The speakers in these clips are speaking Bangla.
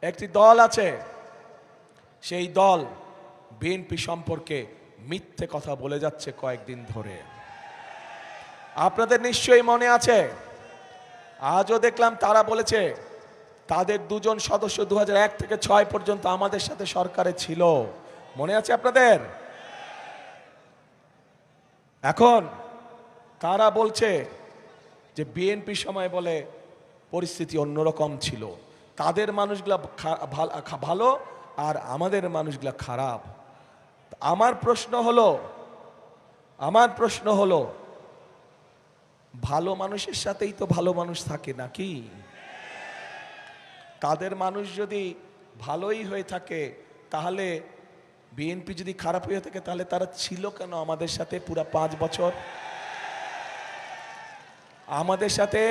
একটি দল আছে, সেই দল বিএনপি সম্পর্কে মিথ্যে কথা বলে যাচ্ছে কয়েকদিন ধরে। আপনাদের নিশ্চয়ই মনে আছে, আজও দেখলাম তারা বলেছে তাদের দুজন সদস্য 2001 থেকে 2006 পর্যন্ত আমাদের সাথে সরকারে ছিল। মনে আছে আপনাদের? এখন তারা বলছে যে বিএনপি সময় বলে পরিস্থিতি অন্যরকম ছিল, তাদের মানুষগুলা ভালো আর আমাদের মানুষগুলা খারাপ। আমার প্রশ্ন হলো ভালো মানুষের সাথেই তো ভালো মানুষ থাকে নাকি? তাদের মানুষ যদি ভালোই হয়ে থাকে, তাহলে বিএনপি যদি খারাপ হয়ে থাকে, তাহলে তারা ছিল কেন আমাদের সাথে পুরা 5 বছর? আমাদের সাথে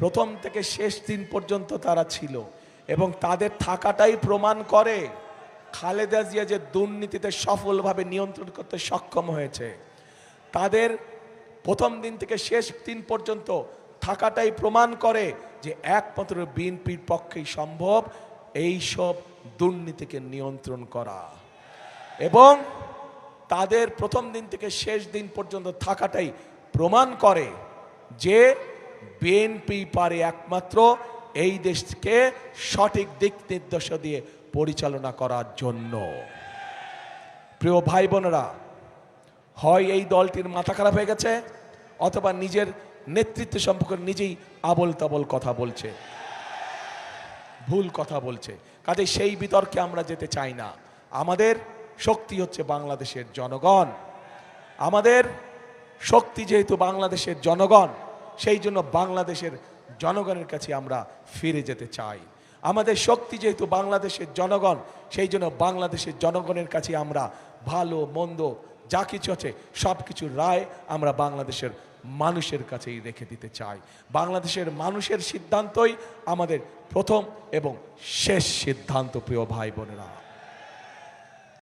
প্রথম থেকে শেষ দিন পর্যন্ত তারা ছিল, এবং তাদের থাকাটাই প্রমাণ করে খালেদা জিয়া যে দুর্নীতিতে সফলভাবে নিয়ন্ত্রণ করতে সক্ষম হয়েছে। তাদের প্রথম দিন থেকে শেষ দিন পর্যন্ত থাকাটাই প্রমাণ করে যে একমাত্র বিএনপির পক্ষেই সম্ভব এই সব দুর্নীতিকে নিয়ন্ত্রণ করা, এবং তাদের প্রথম দিন থেকে শেষ দিন পর্যন্ত থাকাটাই প্রমাণ করে যে বিএনপি পারে একমাত্র এই দেশকে সঠিক দিক নির্দেশনা দিয়ে পরিচালনা করার জন্য। প্রিয় ভাই বোনেরা, হয় এই দলটির মাথা খারাপ হয়ে গেছে, অথবা নিজের নেতৃত্ব সম্পর্কে নিজেই আবল তাবল কথা বলছে, ভুল কথা বলছে। কাজে সেই বিতর্কে আমরা যেতে চাই না। আমাদের শক্তি হচ্ছে বাংলাদেশের জনগণ। আমাদের শক্তি যেহেতু বাংলাদেশের জনগণ, সেই জন্য বাংলাদেশের জনগণের কাছে আমরা ফিরে যেতে চাই। আমাদের শক্তি যেহেতু বাংলাদেশের জনগণ, সেই জন্য বাংলাদেশের জনগণের কাছে আমরা ভালো মন্দ যা কিছু আছে সব কিছুর রায় আমরা বাংলাদেশের মানুষের কাছেই রেখে দিতে চাই। বাংলাদেশের মানুষের সিদ্ধান্তই আমাদের প্রথম এবং শেষ সিদ্ধান্ত, প্রিয় ভাই বোনেরা।